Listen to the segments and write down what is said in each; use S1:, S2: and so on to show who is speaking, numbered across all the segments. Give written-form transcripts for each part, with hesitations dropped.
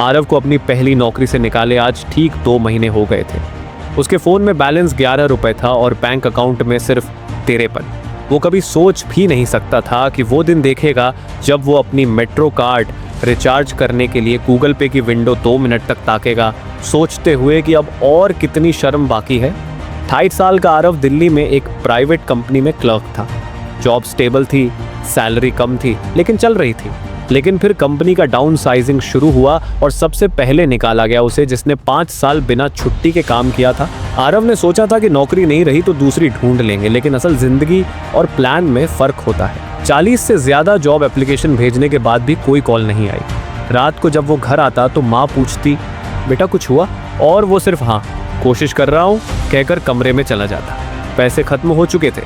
S1: आरव को अपनी पहली नौकरी से निकाले आज ठीक 2 महीने हो गए थे। उसके फ़ोन में बैलेंस 11 रुपए था और बैंक अकाउंट में सिर्फ 53। वो कभी सोच भी नहीं सकता था कि वो दिन देखेगा जब वो अपनी मेट्रो कार्ड रिचार्ज करने के लिए गूगल पे की विंडो 2 मिनट तक ताकेगा, सोचते हुए कि अब और कितनी शर्म बाकी है। 28 साल का आरव दिल्ली में एक प्राइवेट कंपनी में क्लर्क था। जॉब स्टेबल थी, सैलरी कम थी लेकिन चल रही थी। लेकिन फिर कंपनी का डाउन साइजिंग शुरू हुआ और सबसे पहले निकाला गया उसे, जिसने 5 साल बिना छुट्टी के काम किया था। आरव ने सोचा था कि नौकरी नहीं रही तो दूसरी ढूंढ लेंगे, लेकिन असल जिंदगी और प्लान में फर्क होता है। 40 से ज्यादा जॉब एप्लीकेशन भेजने के बाद भी कोई कॉल नहीं आई। रात को जब वो घर आता तो माँ पूछती, बेटा कुछ हुआ? और वो सिर्फ हाँ कोशिश कर रहा हूँ कहकर कमरे में चला जाता। पैसे खत्म हो चुके थे,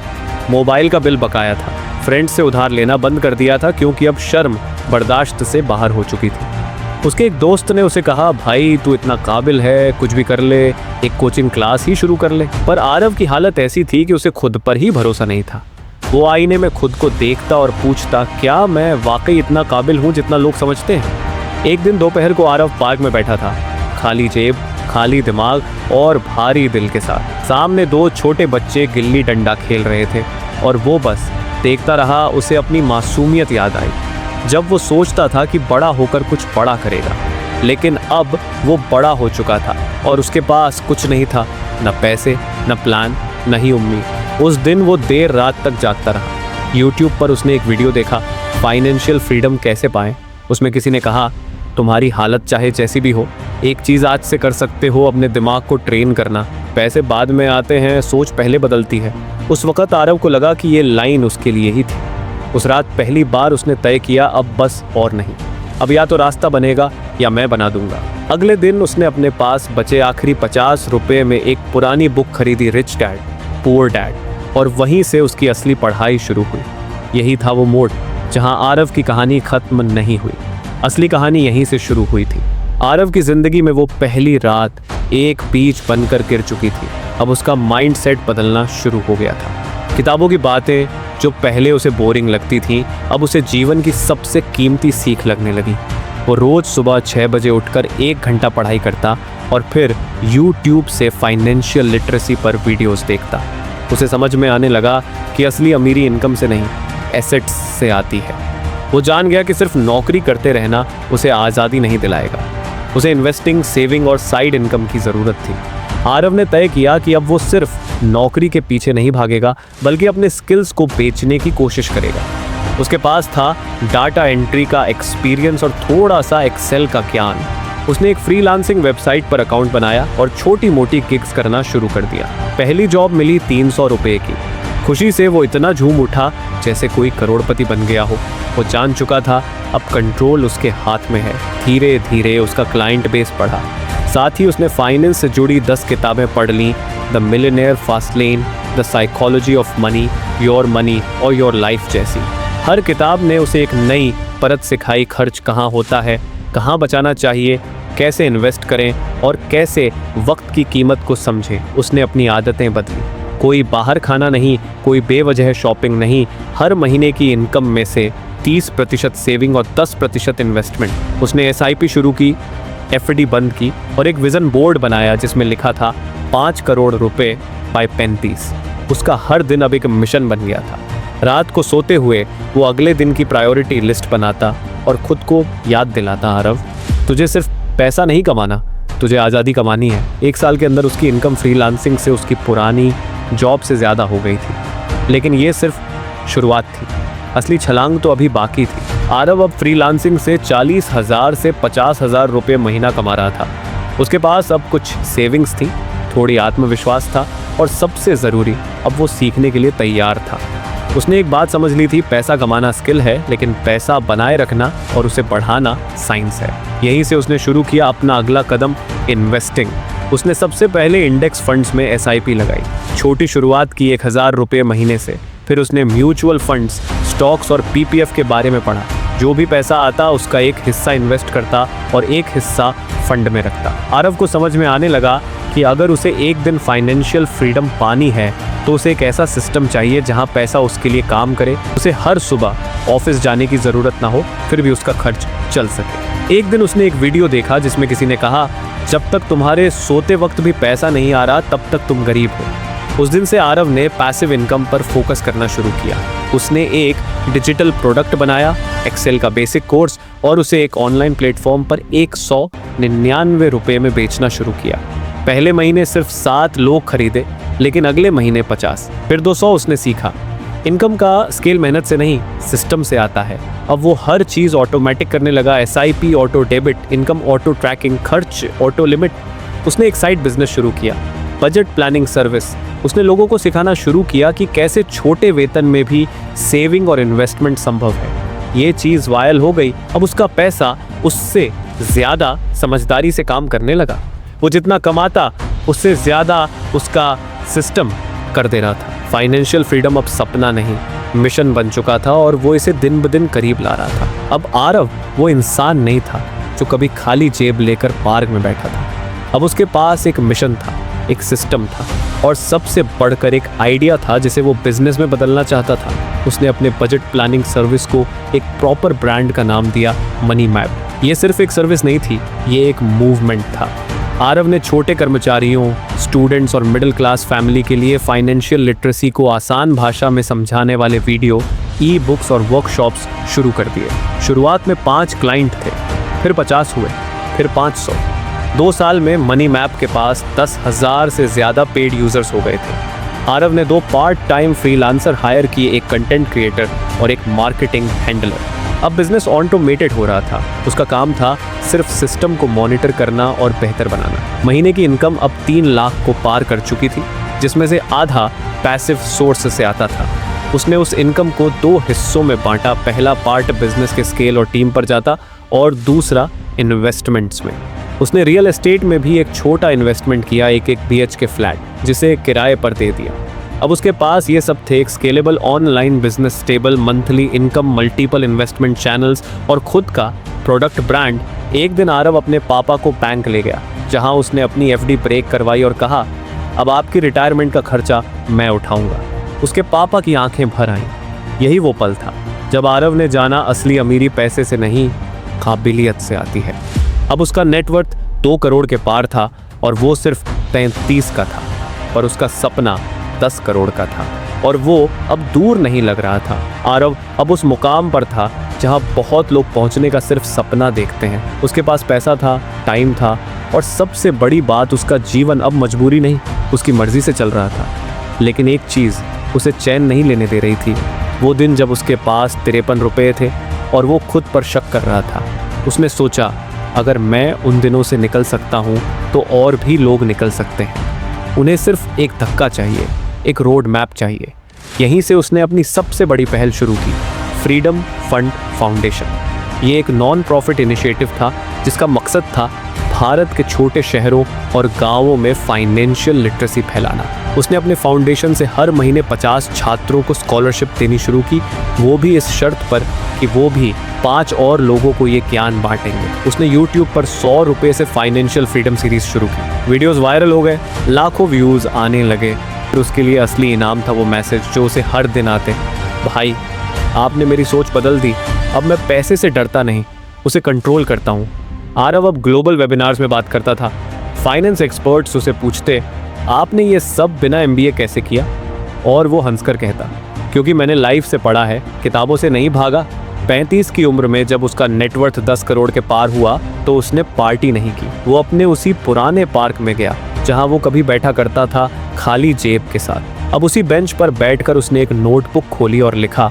S1: मोबाइल का बिल बकाया था, फ्रेंड से उधार लेना बंद कर दिया था क्योंकि अब शर्म बर्दाश्त से बाहर हो चुकी थी। उसके एक दोस्त ने उसे कहा, भाई तू इतना काबिल है, कुछ भी कर ले, एक कोचिंग क्लास ही शुरू कर ले। पर आरव की हालत ऐसी थी कि उसे खुद पर ही भरोसा नहीं था। वो आईने में खुद को देखता और पूछता, क्या मैं वाकई इतना काबिल हूँ जितना लोग समझते हैं? एक दिन दोपहर को आरव पार्क में बैठा था, खाली जेब, खाली दिमाग और भारी दिल के साथ। सामने 2 छोटे बच्चे गिल्ली डंडा खेल रहे थे और वो बस देखता रहा। उसे अपनी मासूमियत याद आई, जब वो सोचता था कि बड़ा होकर कुछ बड़ा करेगा। लेकिन अब वो बड़ा हो चुका था और उसके पास कुछ नहीं था, न पैसे, न प्लान, न ही उम्मीद। उस दिन वो देर रात तक जागता रहा। YouTube पर उसने एक वीडियो देखा, फाइनेंशियल फ्रीडम कैसे पाएं। उसमें किसी ने कहा, तुम्हारी हालत चाहे जैसी भी हो, एक चीज़ आज से कर सकते हो, अपने दिमाग को ट्रेन करना। पैसे बाद में आते हैं, सोच पहले बदलती है। उस वक़्त आरव को लगा कि ये लाइन उसके लिए ही थी। उस रात पहली बार उसने तय किया, अब बस और नहीं, अब या तो रास्ता बनेगा या मैं बना दूंगा। अगले दिन उसने अपने पास बचे आखिरी 50 रुपये में एक पुरानी बुक खरीदी, रिच डैड पुअर डैड, और वहीं से उसकी असली पढ़ाई शुरू हुई। यही था वो मोड़ जहां आरव की कहानी खत्म नहीं हुई। असली कहानी यहीं से शुरू हुई थी। आरव की जिंदगी में वो पहली रात एक बीज बनकर गिर चुकी थी। अब उसका माइंडसेट बदलना शुरू हो गया था। किताबों की बातें जो पहले उसे बोरिंग लगती थीं, अब उसे जीवन की सबसे कीमती सीख लगने लगी। वो रोज सुबह 6 बजे उठकर 1 घंटा पढ़ाई करता और फिर YouTube से फाइनेंशियल लिटरेसी पर वीडियोस देखता। उसे समझ में आने लगा कि असली अमीरी इनकम से नहीं, एसेट्स से आती है। वो जान गया कि सिर्फ नौकरी करते रहना उसे आज़ादी नहीं दिलाएगा। उसे इन्वेस्टिंग, सेविंग और साइड इनकम की ज़रूरत थी। आरव ने तय किया कि अब वो सिर्फ नौकरी के पीछे नहीं भागेगा, बल्कि अपने स्किल्स को बेचने की कोशिश करेगा। उसके पास था डाटा एंट्री का एक्सपीरियंस और थोड़ा सा एक्सेल का ज्ञान। उसने एक फ्रीलांसिंग वेबसाइट पर अकाउंट बनाया और छोटी मोटी गिग्स करना शुरू कर दिया। पहली जॉब मिली 300 रुपये की। खुशी से वो इतना झूम उठा जैसे कोई करोड़पति बन गया हो। वो जान चुका था अब कंट्रोल उसके हाथ में है। धीरे धीरे उसका क्लाइंट बेस बढ़ा। साथ ही उसने फाइनेंस से जुड़ी 10 किताबें पढ़ लीं, the millionaire fast lane, the psychology of money, your money और योर लाइफ जैसी। हर किताब ने उसे एक नई परत सिखाई, खर्च कहाँ होता है, कहाँ बचाना चाहिए, कैसे इन्वेस्ट करें और कैसे वक्त की कीमत को समझें। उसने अपनी आदतें बदली। कोई बाहर खाना नहीं, कोई बेवजह शॉपिंग नहीं। हर महीने की इनकम में से 30% सेविंग और 10% इन्वेस्टमेंट। उसने SIP शुरू की, FD बंद की और एक विजन बोर्ड बनाया जिसमें लिखा था 5 करोड़ रुपए बाय 35। उसका हर दिन अब एक मिशन बन गया था। रात को सोते हुए वो अगले दिन की प्रायोरिटी लिस्ट बनाता और खुद को याद दिलाता, आरव तुझे सिर्फ पैसा नहीं कमाना, तुझे आज़ादी कमानी है। 1 साल के अंदर उसकी इनकम फ्रीलांसिंग से उसकी पुरानी जॉब से ज़्यादा हो गई थी। लेकिन ये सिर्फ शुरुआत थी, असली छलांग तो अभी बाकी थी। आरव अब फ्रीलांसिंग से 40,000 से 50,000 रुपये महीना कमा रहा था। उसके पास अब कुछ सेविंग्स थी, थोड़ी आत्मविश्वास था और सबसे ज़रूरी, अब वो सीखने के लिए तैयार था। उसने एक बात समझ ली थी, पैसा कमाना स्किल है, लेकिन पैसा बनाए रखना और उसे बढ़ाना साइंस है। यहीं से उसने शुरू किया अपना अगला कदम, इन्वेस्टिंग। उसने सबसे पहले इंडेक्स फंड्स में SIP लगाई। छोटी शुरुआत की 1,000 रुपये महीने से। फिर उसने म्यूचुअल फंड्स, स्टॉक्स और PPF के बारे में पढ़ा। जो भी पैसा आता उसका एक हिस्सा इन्वेस्ट करता और एक हिस्सा फंड में रखता। आरव को समझ में आने लगा कि अगर उसे एक दिन फाइनेंशियल फ्रीडम पानी है तो उसे एक ऐसा सिस्टम चाहिए जहां पैसा उसके लिए काम करे। उसे हर सुबह ऑफिस जाने की ज़रूरत ना हो, फिर भी उसका खर्च चल सके। एक दिन उसने एक वीडियो देखा जिसमें किसी ने कहा, जब तक तुम्हारे सोते वक्त भी पैसा नहीं आ रहा तब तक तुम गरीब हो। उस दिन से आरव ने पैसिव इनकम पर फोकस करना शुरू किया। उसने एक डिजिटल प्रोडक्ट बनाया, एक्सेल का बेसिक कोर्स, और उसे एक ऑनलाइन प्लेटफॉर्म पर 199 रुपये में बेचना शुरू किया। पहले महीने सिर्फ 7 लोग खरीदे, लेकिन अगले महीने 50, फिर 200 उसने सीखा। इनकम का स्केल मेहनत से नहीं, सिस्टम से आता है। अब वो हर चीज़ ऑटोमेटिक करने लगा। SIP auto debit, income auto trekking, खर्च ऑटो लिमिट। उसने एक साइड बिजनेस शुरू किया, बजट प्लानिंग सर्विस। उसने लोगों को सिखाना शुरू किया कि कैसे छोटे वेतन में भी सेविंग और इन्वेस्टमेंट संभव है। ये चीज़ वायरल हो गई। अब उसका पैसा उससे ज़्यादा समझदारी से काम करने लगा। वो जितना कमाता उससे ज़्यादा उसका सिस्टम कर दे रहा था। फाइनेंशियल फ्रीडम अब सपना नहीं, मिशन बन चुका था और वो इसे दिन ब दिन करीब ला रहा था। अब आरव वो इंसान नहीं था जो कभी खाली जेब लेकर पार्क में बैठा था। अब उसके पास एक मिशन था, एक सिस्टम था, और सबसे बढ़कर एक आइडिया था जिसे वो बिजनेस में बदलना चाहता था। उसने अपने बजट प्लानिंग सर्विस को एक प्रॉपर ब्रांड का नाम दिया, मनी मैप। ये सिर्फ एक सर्विस नहीं थी, ये एक मूवमेंट था। आरव ने छोटे कर्मचारियों, स्टूडेंट्स और मिडिल क्लास फैमिली के लिए फाइनेंशियल लिटरेसी को आसान भाषा में समझाने वाले वीडियो, ई बुक्स और वर्कशॉप्स शुरू कर दिए। शुरुआत में 5 क्लाइंट थे, फिर 50 हुए, फिर 500। 2 साल में मनी मैप के पास 10,000 से ज़्यादा पेड यूजर्स हो गए थे। आरव ने 2 पार्ट टाइम फ्रीलांसर हायर किए, एक कंटेंट क्रिएटर और एक मार्केटिंग हैंडलर। अब बिजनेस ऑटोमेटेड हो रहा था। उसका काम था सिर्फ सिस्टम को मॉनिटर करना और बेहतर बनाना। महीने की इनकम अब 3 लाख को पार कर चुकी थी, जिसमें से आधा पैसिव सोर्स से आता था। उसने उस इनकम को 2 हिस्सों में बांटा। पहला पार्ट बिजनेस के स्केल और टीम पर जाता और दूसरा इन्वेस्टमेंट्स में। उसने रियल एस्टेट में भी एक छोटा इन्वेस्टमेंट किया, एक BHK फ्लैट, जिसे किराए पर दे दिया। अब उसके पास ये सब थे, एक scalable online business, stable monthly income, multiple investment channels और खुद का प्रोडक्ट ब्रांड। एक दिन आरव अपने पापा को बैंक ले गया, जहां उसने अपनी FD ब्रेक करवाई और कहा, अब आपकी रिटायरमेंट का खर्चा मैं उठाऊंगा। उसके पापा की आंखें भर आईं। यही वो पल था जब आरव ने जाना, असली अमीरी पैसे से नहीं, काबिलियत से आती है। अब उसका नेटवर्थ 2 करोड़ के पार था और वो सिर्फ 33 का था, पर उसका सपना 10 करोड़ का था और वो अब दूर नहीं लग रहा था। आरव अब उस मुकाम पर था जहां बहुत लोग पहुंचने का सिर्फ सपना देखते हैं। उसके पास पैसा था, टाइम था, और सबसे बड़ी बात, उसका जीवन अब मजबूरी नहीं, उसकी मर्जी से चल रहा था। लेकिन एक चीज़ उसे चैन नहीं लेने दे रही थी, वो दिन जब उसके पास 53 रुपये थे और वो खुद पर शक कर रहा था। उसने सोचा, अगर मैं उन दिनों से निकल सकता हूँ तो और भी लोग निकल सकते हैं। उन्हें सिर्फ एक धक्का चाहिए, एक रोड मैप चाहिए। यहीं से उसने अपनी सबसे बड़ी पहल शुरू की, फ्रीडम फंड फाउंडेशन। ये एक नॉन प्रॉफिट इनिशिएटिव था जिसका मकसद था भारत के छोटे शहरों और गांवों में फाइनेंशियल लिटरेसी फैलाना। उसने अपने फाउंडेशन से हर महीने 50 छात्रों को स्कॉलरशिप देनी शुरू की, वो भी इस शर्त पर कि वो भी 5 और लोगों को ये ज्ञान बांटेंगे। उसने YouTube पर 100 रुपये से फाइनेंशियल फ्रीडम सीरीज शुरू की। वीडियोस वायरल हो गए, लाखों व्यूज़ आने लगे। फिर उसके लिए असली इनाम था वो मैसेज जो उसे हर दिन आते, भाई आपने मेरी सोच बदल दी, अब मैं पैसे से डरता नहीं, उसे कंट्रोल करता हूँ। आरव अब ग्लोबल वेबिनार्स में बात करता था। फाइनेंस एक्सपर्ट्स उसे पूछते, आपने ये सब बिना MBA कैसे किया? और वो हंसकर कहता, क्योंकि मैंने लाइफ से पढ़ा है, किताबों से नहीं भागा। 35 की उम्र में जब उसका नेटवर्थ 10 करोड़ के पार हुआ तो उसने पार्टी नहीं की। वो अपने उसी पुराने पार्क में गया जहां वो कभी बैठा करता था, खाली जेब के साथ। अब उसी बेंच पर बैठकर उसने एक नोटबुक खोली और लिखा,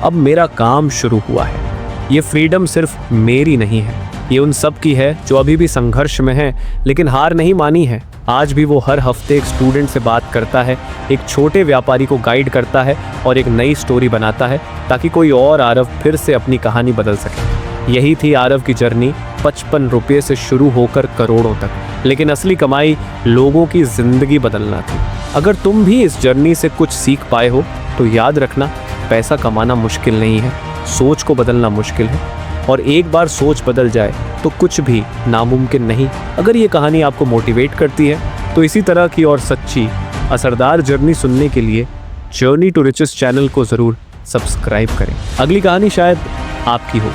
S1: अब मेरा काम शुरू हुआ है। ये फ्रीडम सिर्फ मेरी नहीं है, ये उन सब की है जो अभी भी संघर्ष में है लेकिन हार नहीं मानी है। आज भी वो हर हफ्ते एक स्टूडेंट से बात करता है, एक छोटे व्यापारी को गाइड करता है और एक नई स्टोरी बनाता है ताकि कोई और आरव फिर से अपनी कहानी बदल सके। यही थी आरव की जर्नी, 55 रुपये से शुरू होकर करोड़ों तक। लेकिन असली कमाई लोगों की जिंदगी बदलना थी। अगर तुम भी इस जर्नी से कुछ सीख पाए हो तो याद रखना, पैसा कमाना मुश्किल नहीं है, सोच को बदलना मुश्किल है, और एक बार सोच बदल जाए तो कुछ भी नामुमकिन नहीं। अगर ये कहानी आपको मोटिवेट करती है तो इसी तरह की और सच्ची असरदार जर्नी सुनने के लिए जर्नी टू रिचेस चैनल को ज़रूर सब्सक्राइब करें। अगली कहानी शायद आपकी हो।